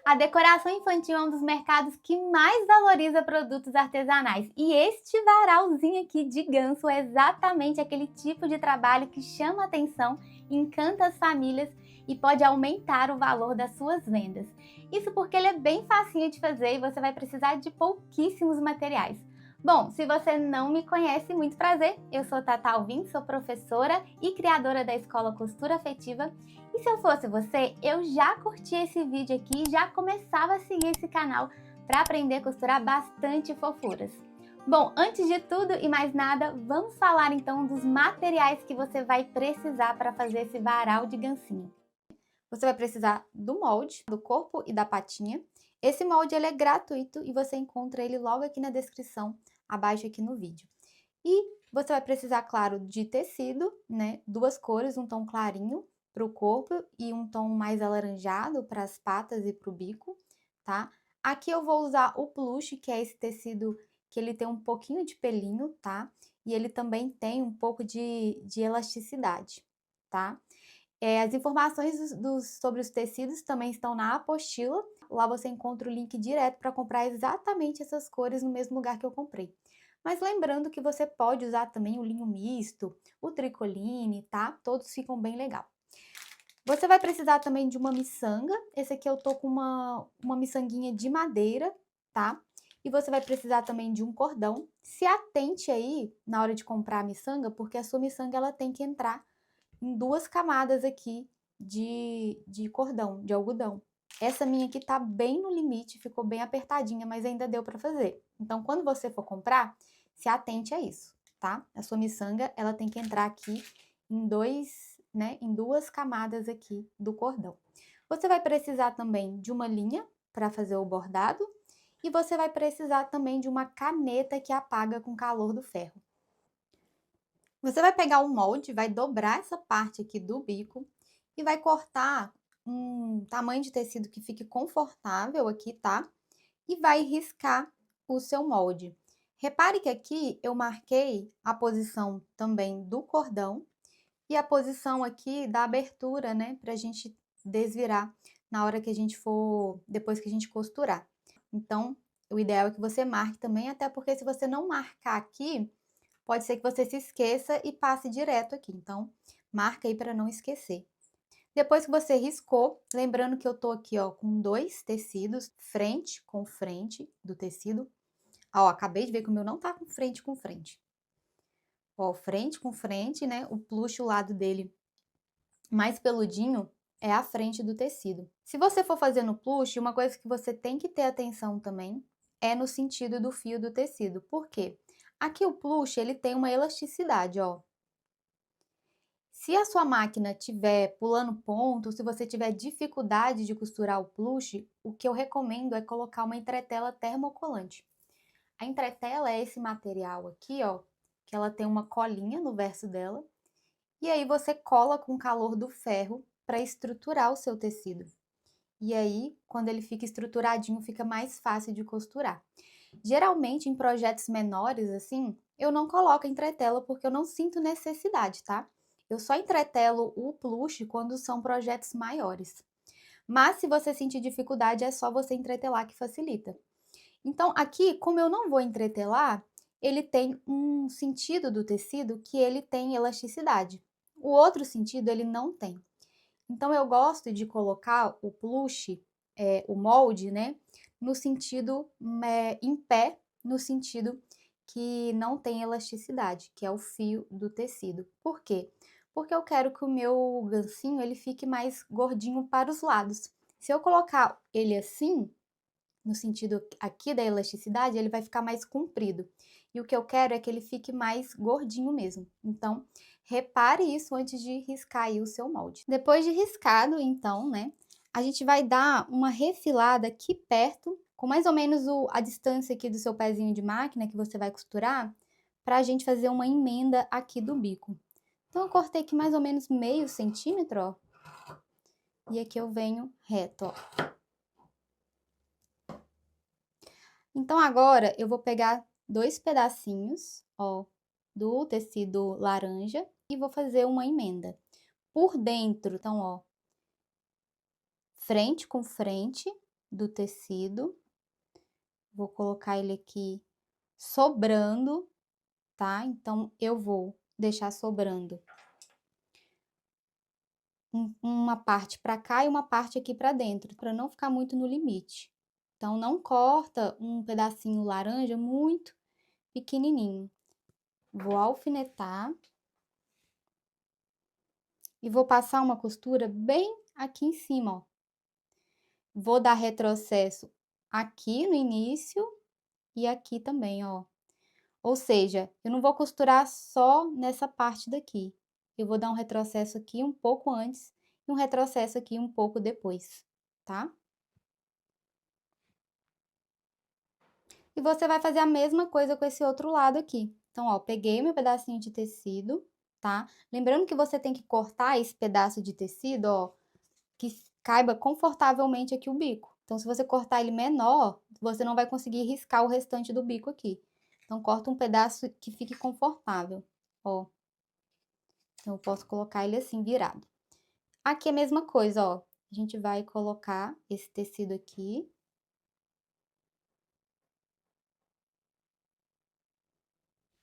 A decoração infantil é um dos mercados que mais valoriza produtos artesanais. E este varalzinho aqui de ganso é exatamente aquele tipo de trabalho que chama atenção, encanta as famílias e pode aumentar o valor das suas vendas. Isso porque ele é bem facinho de fazer e você vai precisar de pouquíssimos materiais. Bom, se você não me conhece, muito prazer. Eu sou Tata Alvim, sou professora e criadora da Escola Costura Afetiva. E se eu fosse você, eu já curtia esse vídeo aqui e já começava a seguir esse canal para aprender a costurar bastante fofuras. Bom, antes de tudo e mais nada, vamos falar então dos materiais que você vai precisar para fazer esse varal de gancinho. Você vai precisar do molde, do corpo e da patinha. Esse molde ele é gratuito e você encontra ele logo aqui na descrição, abaixo aqui no vídeo. E você vai precisar, claro, de tecido, né? Duas cores, um tom clarinho para o corpo e um tom mais alaranjado para as patas e para o bico, tá? Aqui eu vou usar o plush, que é esse tecido que ele tem um pouquinho de pelinho, tá? E ele também tem um pouco de elasticidade, tá? As informações sobre os tecidos também estão na apostila. Lá você encontra o link direto para comprar exatamente essas cores no mesmo lugar que eu comprei. Mas lembrando que você pode usar também o linho misto, o tricoline, tá? Todos ficam bem legal. Você vai precisar também de uma miçanga. Esse aqui eu tô com uma miçanguinha de madeira, tá? E você vai precisar também de um cordão. Se atente aí na hora de comprar a miçanga, porque a sua miçanga ela tem que entrar em duas camadas aqui de cordão, de algodão. Essa minha aqui tá bem no limite, ficou bem apertadinha, mas ainda deu para fazer. Então, quando você for comprar, se atente a isso, tá? A sua miçanga, ela tem que entrar aqui em duas camadas aqui do cordão. Você vai precisar também de uma linha para fazer o bordado e você vai precisar também de uma caneta que apaga com o calor do ferro. Você vai pegar um molde, vai dobrar essa parte aqui do bico e vai cortar um tamanho de tecido que fique confortável aqui, tá? E vai riscar o seu molde. Repare que aqui eu marquei a posição também do cordão e a posição aqui da abertura, né? Pra gente desvirar na hora que a gente for, depois que a gente costurar. Então, o ideal é que você marque também, até porque se você não marcar aqui, pode ser que você se esqueça e passe direto aqui. Então, marca aí para não esquecer. Depois que você riscou, lembrando que eu tô aqui, ó, com dois tecidos, frente com frente do tecido. Ó, acabei de ver que o meu não tá com frente com frente. Ó, frente com frente, né? O plush, o lado dele mais peludinho, é a frente do tecido. Se você for fazer no plush, uma coisa que você tem que ter atenção também é no sentido do fio do tecido. Por quê? Aqui o plush, ele tem uma elasticidade, ó. Se a sua máquina tiver pulando ponto, se você tiver dificuldade de costurar o plush, o que eu recomendo é colocar uma entretela termocolante. A entretela é esse material aqui, ó, que ela tem uma colinha no verso dela, e aí você cola com o calor do ferro para estruturar o seu tecido. E aí, quando ele fica estruturadinho, fica mais fácil de costurar. Geralmente, em projetos menores, assim, eu não coloco entretela porque eu não sinto necessidade, tá? Eu só entretelo o plush quando são projetos maiores. Mas se você sentir dificuldade, é só você entretelar que facilita. Então, aqui, como eu não vou entretelar, ele tem um sentido do tecido que ele tem elasticidade. O outro sentido ele não tem. Então, eu gosto de colocar o plush, o molde, né, no sentido em pé, no sentido que não tem elasticidade, que é o fio do tecido. Por quê? Porque eu quero que o meu gancinho ele fique mais gordinho para os lados. Se eu colocar ele assim, no sentido aqui da elasticidade, ele vai ficar mais comprido. E o que eu quero é que ele fique mais gordinho mesmo. Então, repare isso antes de riscar aí o seu molde. Depois de riscado, então, né, a gente vai dar uma refilada aqui perto, com mais ou menos a distância aqui do seu pezinho de máquina que você vai costurar, para a gente fazer uma emenda aqui do bico. Então, eu cortei aqui mais ou menos meio centímetro, ó. E aqui eu venho reto, ó. Então, agora eu vou pegar dois pedacinhos, ó, do tecido laranja e vou fazer uma emenda. Por dentro, então, ó, frente com frente do tecido. Vou colocar ele aqui sobrando, tá? Então, eu vou deixar sobrando uma parte para cá e uma parte aqui para dentro, para não ficar muito no limite. Então, não corta um pedacinho laranja muito pequenininho. Vou alfinetar e vou passar uma costura bem aqui em cima, ó. Vou dar retrocesso aqui no início e aqui também, ó. Ou seja, eu não vou costurar só nessa parte daqui. Eu vou dar um retrocesso aqui um pouco antes e um retrocesso aqui um pouco depois, tá? E você vai fazer a mesma coisa com esse outro lado aqui. Então, ó, peguei meu pedacinho de tecido, tá? Lembrando que você tem que cortar esse pedaço de tecido, ó, que caiba confortavelmente aqui o bico. Então, se você cortar ele menor, você não vai conseguir riscar o restante do bico aqui. Então, corta um pedaço que fique confortável, ó. Então, eu posso colocar ele assim, virado. Aqui é a mesma coisa, ó. A gente vai colocar esse tecido aqui.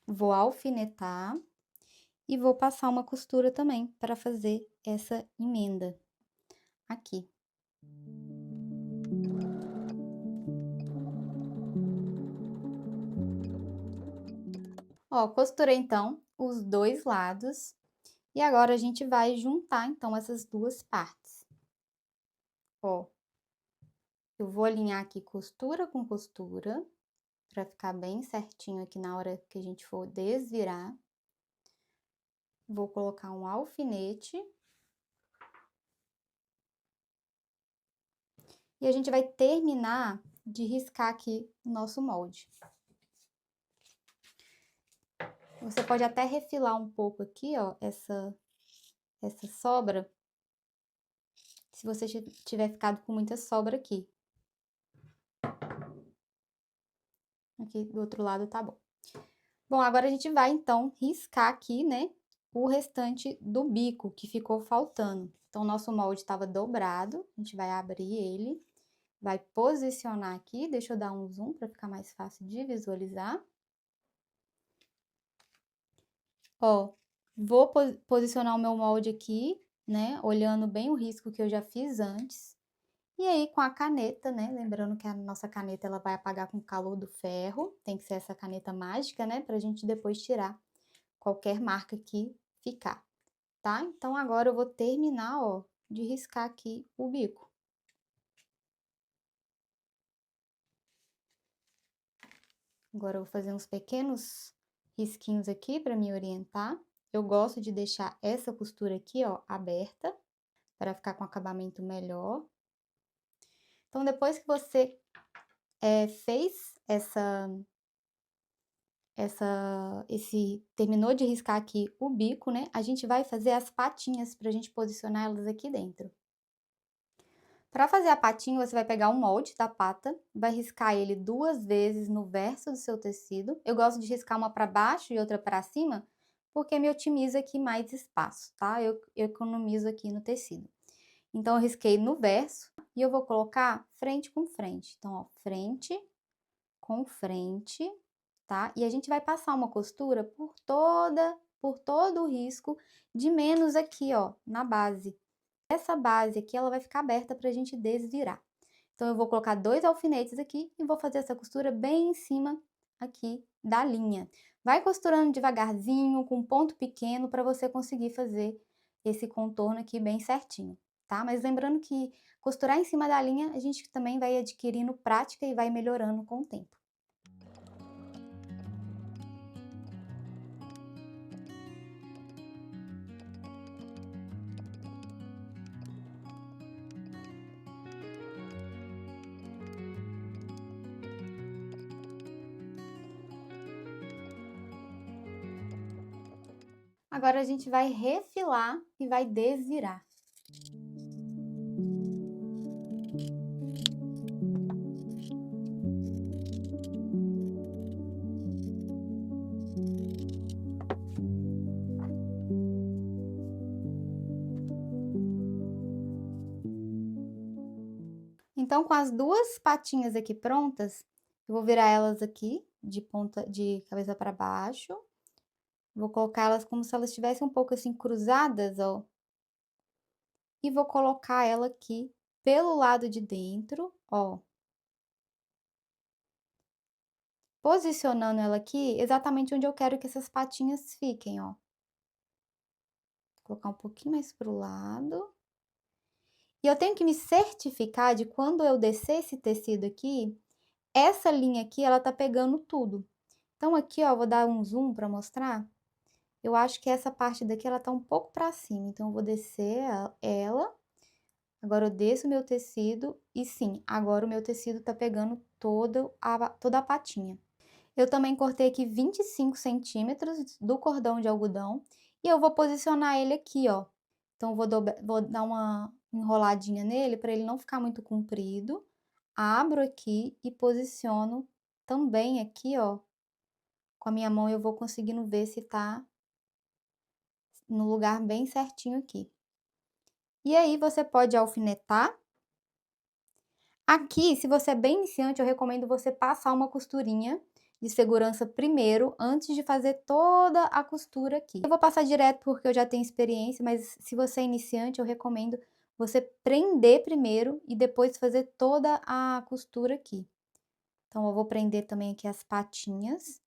Vou alfinetar. E vou passar uma costura também para fazer essa emenda aqui. Ó, costurei então os dois lados e agora a gente vai juntar então essas duas partes. Ó, eu vou alinhar aqui costura com costura para ficar bem certinho aqui na hora que a gente for desvirar. Vou colocar um alfinete. E a gente vai terminar de riscar aqui o nosso molde. Você pode até refilar um pouco aqui, ó, essa sobra, se você tiver ficado com muita sobra aqui. Aqui do outro lado tá bom. Bom, agora a gente vai, então, riscar aqui, né, o restante do bico que ficou faltando. Então, o nosso molde estava dobrado, a gente vai abrir ele, vai posicionar aqui, deixa eu dar um zoom para ficar mais fácil de visualizar. Ó, vou posicionar o meu molde aqui, né, olhando bem o risco que eu já fiz antes. E aí, com a caneta, né, lembrando que a nossa caneta, ela vai apagar com o calor do ferro, tem que ser essa caneta mágica, né, pra gente depois tirar qualquer marca que ficar, tá? Então, agora eu vou terminar, ó, de riscar aqui o bico. Agora eu vou fazer uns pequenos risquinhos aqui para me orientar. Eu gosto de deixar essa costura aqui, ó, aberta, para ficar com acabamento melhor. Então, depois que você fez terminou de riscar aqui o bico, né? A gente vai fazer as patinhas para a gente posicionar elas aqui dentro. Para fazer a patinha, você vai pegar um molde da pata, vai riscar ele 2 vezes no verso do seu tecido. Eu gosto de riscar uma para baixo e outra para cima, porque me otimiza aqui mais espaço, tá? Eu economizo aqui no tecido. Então, eu risquei no verso e eu vou colocar frente com frente. Então, ó, frente com frente, tá? E a gente vai passar uma costura por todo o risco, de menos aqui, ó, na base. Essa base aqui, ela vai ficar aberta pra gente desvirar. Então, eu vou colocar 2 alfinetes aqui e vou fazer essa costura bem em cima aqui da linha. Vai costurando devagarzinho, com ponto pequeno, para você conseguir fazer esse contorno aqui bem certinho, tá? Mas lembrando que costurar em cima da linha, a gente também vai adquirindo prática e vai melhorando com o tempo. Agora a gente vai refilar e vai desvirar. Então Então, com as duas patinhas aqui prontas, eu vou virar elas aqui de cabeça para baixo. Vou colocar elas como se elas estivessem um pouco assim cruzadas, ó. E vou colocar ela aqui pelo lado de dentro, ó. Posicionando ela aqui exatamente onde eu quero que essas patinhas fiquem, ó. Vou colocar um pouquinho mais pro lado. E eu tenho que me certificar de quando eu descer esse tecido aqui, essa linha aqui ela tá pegando tudo. Então aqui, ó, vou dar um zoom para mostrar. Eu acho que essa parte daqui ela tá um pouco para cima, então eu vou descer ela. Agora eu desço o meu tecido e sim, agora o meu tecido tá pegando toda a patinha. Eu também cortei aqui 25 centímetros do cordão de algodão e eu vou posicionar ele aqui, ó. Então eu vou dar uma enroladinha nele para ele não ficar muito comprido. Abro aqui e posiciono também aqui, ó. Com a minha mão eu vou conseguindo ver se tá no lugar bem certinho aqui. E aí você pode alfinetar. Aqui, se você é bem iniciante, eu recomendo você passar uma costurinha de segurança primeiro, antes de fazer toda a costura aqui. Eu vou passar direto porque eu já tenho experiência, mas se você é iniciante, eu recomendo você prender primeiro e depois fazer toda a costura aqui. Então, eu vou prender também aqui as patinhas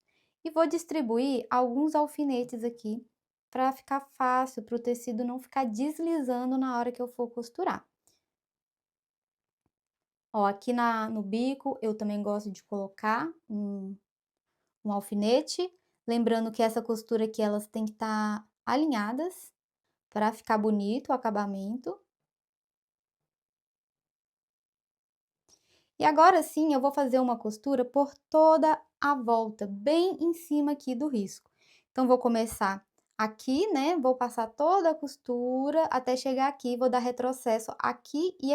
e vou distribuir alguns alfinetes aqui para ficar fácil, para o tecido não ficar deslizando na hora que eu for costurar. Ó, aqui no bico eu também gosto de colocar um alfinete, lembrando que essa costura aqui elas têm que estar alinhadas para ficar bonito o acabamento. E agora sim eu vou fazer uma costura por toda a volta, bem em cima aqui do risco. Então vou começar aqui, né, vou passar toda a costura até chegar aqui, vou dar retrocesso aqui, e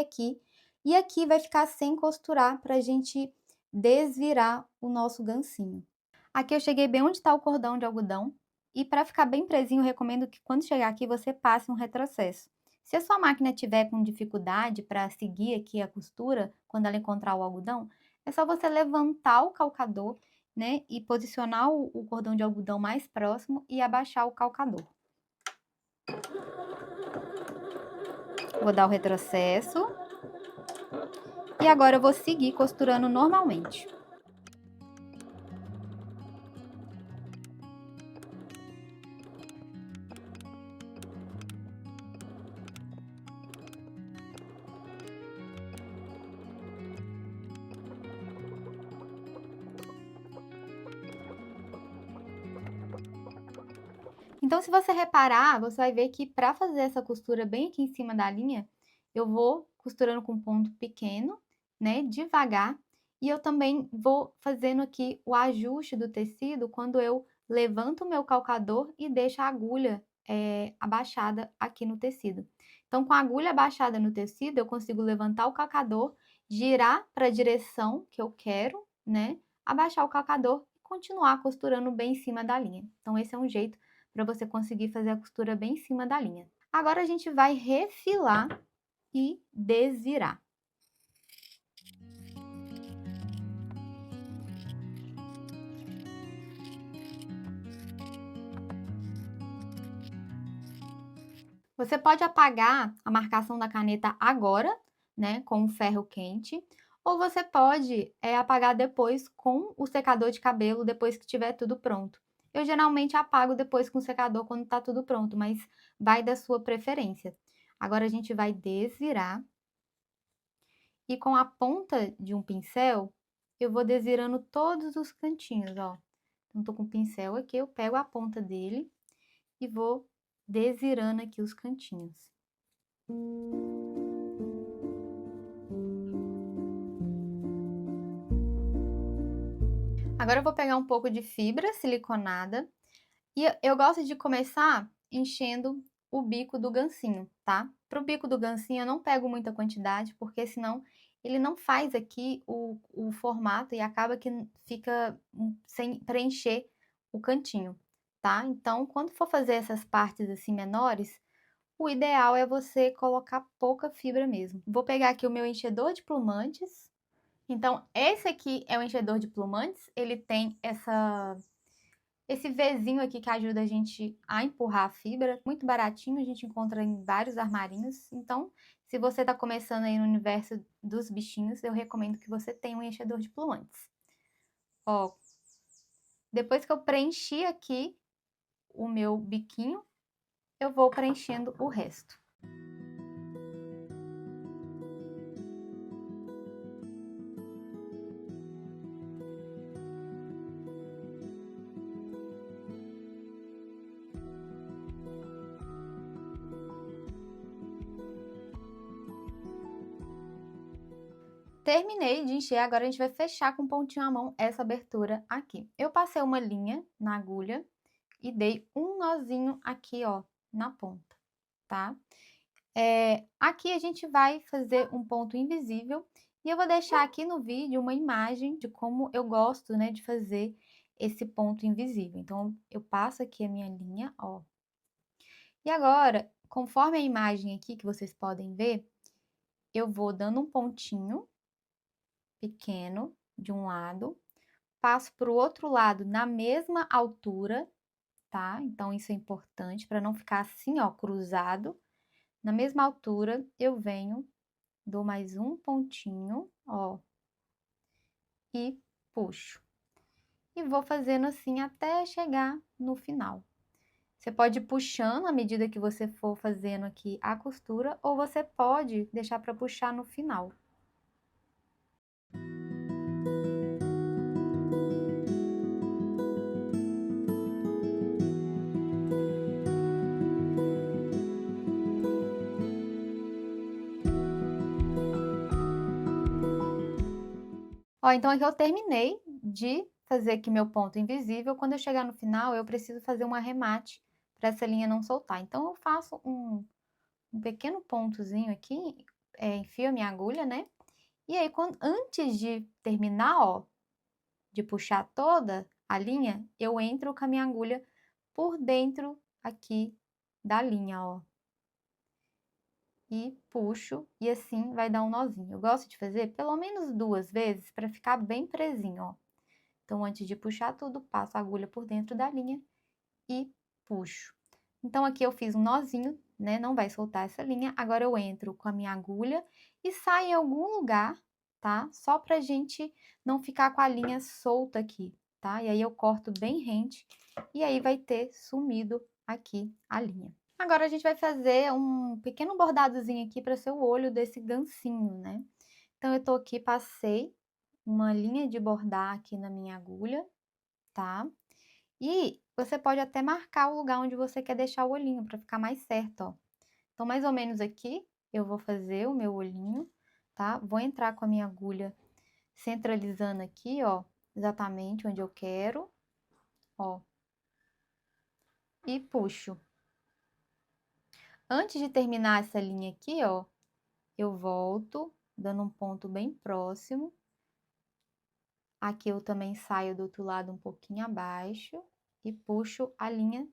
aqui vai ficar sem costurar pra gente desvirar o nosso gancinho. Aqui eu cheguei bem onde está o cordão de algodão, e para ficar bem presinho, eu recomendo que quando chegar aqui você passe um retrocesso. Se a sua máquina tiver com dificuldade para seguir aqui a costura, quando ela encontrar o algodão, é só você levantar o calcador, né, e posicionar o cordão de algodão mais próximo e abaixar o calcador. Vou dar o retrocesso. E agora eu vou seguir costurando normalmente. Então, se você reparar, você vai ver que para fazer essa costura bem aqui em cima da linha, eu vou costurando com ponto pequeno, né, devagar, e eu também vou fazendo aqui o ajuste do tecido quando eu levanto o meu calcador e deixo a agulha abaixada aqui no tecido. Então, com a agulha abaixada no tecido, eu consigo levantar o calcador, girar para a direção que eu quero, né, abaixar o calcador e continuar costurando bem em cima da linha. Então, esse é um jeito para você conseguir fazer a costura bem em cima da linha. Agora a gente vai refilar e desvirar. Você pode apagar a marcação da caneta agora, né, com o ferro quente, ou você pode apagar depois com o secador de cabelo, depois que tiver tudo pronto. Eu geralmente apago depois com o secador quando tá tudo pronto, mas vai da sua preferência. Agora a gente vai desvirar. E com a ponta de um pincel, eu vou desvirando todos os cantinhos, ó. Então, tô com o pincel aqui, eu pego a ponta dele e vou desvirando aqui os cantinhos. Agora eu vou pegar um pouco de fibra siliconada e eu gosto de começar enchendo o bico do gancinho, tá? Pro bico do gancinho eu não pego muita quantidade, porque senão ele não faz aqui o formato e acaba que fica sem preencher o cantinho, tá? Então, quando for fazer essas partes assim menores, o ideal é você colocar pouca fibra mesmo. Vou pegar aqui o meu enchedor de plumantes. Então, esse aqui é o enchedor de plumantes, ele tem esse Vzinho aqui que ajuda a gente a empurrar a fibra, muito baratinho, a gente encontra em vários armarinhos. Então, se você está começando aí no universo dos bichinhos, eu recomendo que você tenha um enchedor de plumantes. Ó, depois que eu preenchi aqui o meu biquinho, eu vou preenchendo o resto. Terminei de encher, agora a gente vai fechar com pontinho à mão essa abertura aqui. Eu passei uma linha na agulha e dei um nozinho aqui, ó, na ponta, tá? Aqui a gente vai fazer um ponto invisível e eu vou deixar aqui no vídeo uma imagem de como eu gosto, né, de fazer esse ponto invisível. Então, eu passo aqui a minha linha, ó. E agora, conforme a imagem aqui que vocês podem ver, eu vou dando um pontinho pequeno de um lado, passo para o outro lado na mesma altura, tá? Então, isso é importante para não ficar assim, ó, cruzado. Na mesma altura, eu venho, dou mais um pontinho, ó, e puxo. E vou fazendo assim até chegar no final. Você pode ir puxando à medida que você for fazendo aqui a costura, ou você pode deixar para puxar no final. Ó, então aqui eu terminei de fazer aqui meu ponto invisível. Quando eu chegar no final, eu preciso fazer um arremate para essa linha não soltar. Então, eu faço um pequeno pontozinho aqui, enfio a minha agulha, né? E aí, antes de terminar, ó, de puxar toda a linha, eu entro com a minha agulha por dentro aqui da linha, ó. E puxo, e assim vai dar um nozinho. Eu gosto de fazer pelo menos 2 vezes para ficar bem presinho, ó. Então, antes de puxar tudo, passo a agulha por dentro da linha e puxo. Então, aqui eu fiz um nozinho, né? Não vai soltar essa linha. Agora, eu entro com a minha agulha e saio em algum lugar, tá? Só pra gente não ficar com a linha solta aqui, tá? E aí, eu corto bem rente e aí vai ter sumido aqui a linha. Agora, a gente vai fazer um pequeno bordadozinho aqui para ser o olho desse gancinho, né? Então, eu tô aqui, passei uma linha de bordar aqui na minha agulha, tá? E você pode até marcar o lugar onde você quer deixar o olhinho, para ficar mais certo, ó. Então, mais ou menos aqui, eu vou fazer o meu olhinho, tá? Vou entrar com a minha agulha centralizando aqui, ó, exatamente onde eu quero, ó. E puxo. Antes de terminar essa linha aqui, ó, eu volto, dando um ponto bem próximo. Aqui eu também saio do outro lado um pouquinho abaixo e puxo a linha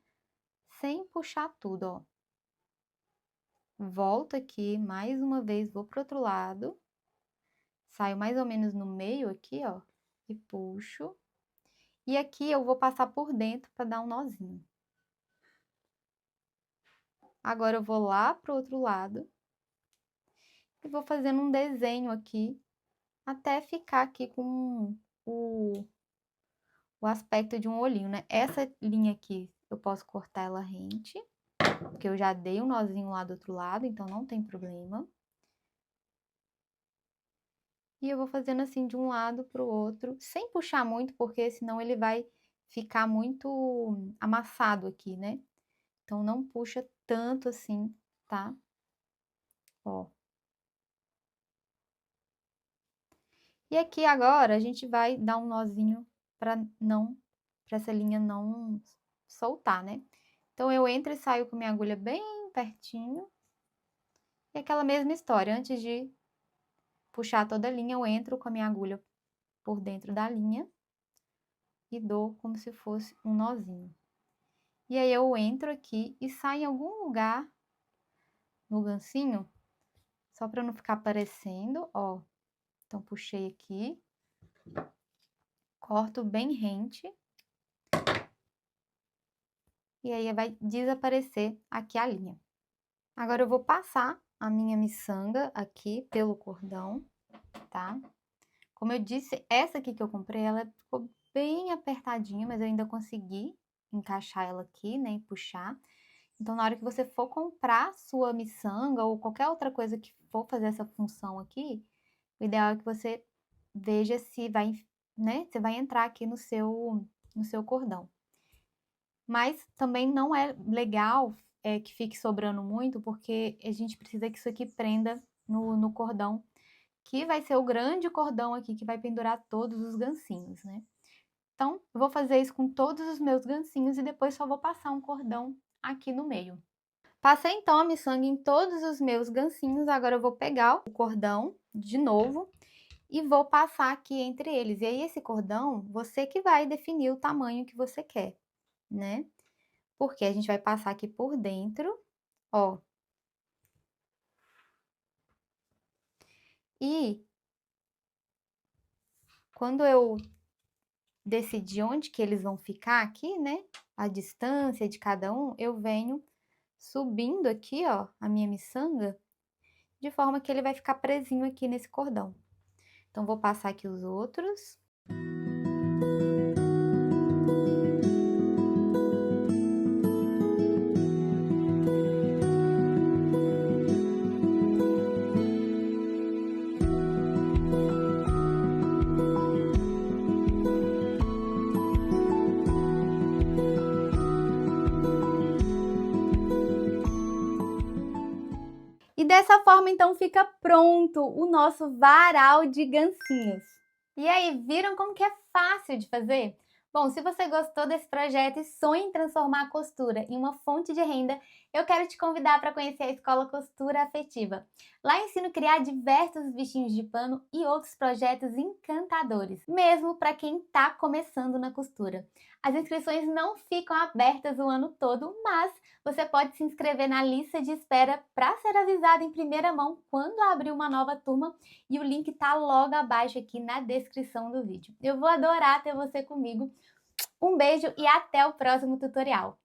sem puxar tudo, ó. Volto aqui, mais uma vez, vou pro outro lado. Saio mais ou menos no meio aqui, ó, e puxo. E aqui eu vou passar por dentro para dar um nozinho. Agora eu vou lá pro outro lado e vou fazendo um desenho aqui até ficar aqui com o aspecto de um olhinho, né? Essa linha aqui, eu posso cortar ela rente, porque eu já dei um nozinho lá do outro lado, então não tem problema. E eu vou fazendo assim de um lado pro outro, sem puxar muito, porque senão ele vai ficar muito amassado aqui, né? Então, não puxa tanto assim, tá? Ó. E aqui agora, a gente vai dar um nozinho para essa linha não soltar, né? Então, eu entro e saio com minha agulha bem pertinho. E aquela mesma história, antes de puxar toda a linha, eu entro com a minha agulha por dentro da linha e dou como se fosse um nozinho. E aí, eu entro aqui e saio em algum lugar no gancinho, só para não ficar aparecendo, ó. Então, puxei aqui, corto bem rente. E aí vai desaparecer aqui a linha. Agora eu vou passar a minha miçanga aqui pelo cordão, tá? Como eu disse, essa aqui que eu comprei, ela ficou bem apertadinha, mas eu ainda consegui encaixar ela aqui, né, e puxar. Então, na hora que você for comprar sua miçanga ou qualquer outra coisa que for fazer essa função aqui, o ideal é que você veja se vai, né, se vai entrar aqui no seu cordão. Mas também não é legal que fique sobrando muito, porque a gente precisa que isso aqui prenda no cordão, que vai ser o grande cordão aqui que vai pendurar todos os gancinhos, né? Então, eu vou fazer isso com todos os meus gancinhos e depois só vou passar um cordão aqui no meio. Passei então a miçanga em todos os meus gancinhos, agora eu vou pegar o cordão de novo e vou passar aqui entre eles. E aí esse cordão, você que vai definir o tamanho que você quer, né? Porque a gente vai passar aqui por dentro, ó. E quando eu decidir onde que eles vão ficar aqui, né? A distância de cada um, eu venho subindo aqui, ó, a minha miçanga, de forma que ele vai ficar presinho aqui nesse cordão. Então, vou passar aqui os outros. E dessa forma, então, fica pronto o nosso varal de gancinhos. E aí, viram como que é fácil de fazer? Bom, se você gostou desse projeto e sonha em transformar a costura em uma fonte de renda, eu quero te convidar para conhecer a Escola Costura Afetiva. Lá ensino a criar diversos bichinhos de pano e outros projetos encantadores, mesmo para quem está começando na costura. As inscrições não ficam abertas o ano todo, mas você pode se inscrever na lista de espera para ser avisado em primeira mão quando abrir uma nova turma e o link está logo abaixo aqui na descrição do vídeo. Eu vou adorar ter você comigo. Um beijo e até o próximo tutorial!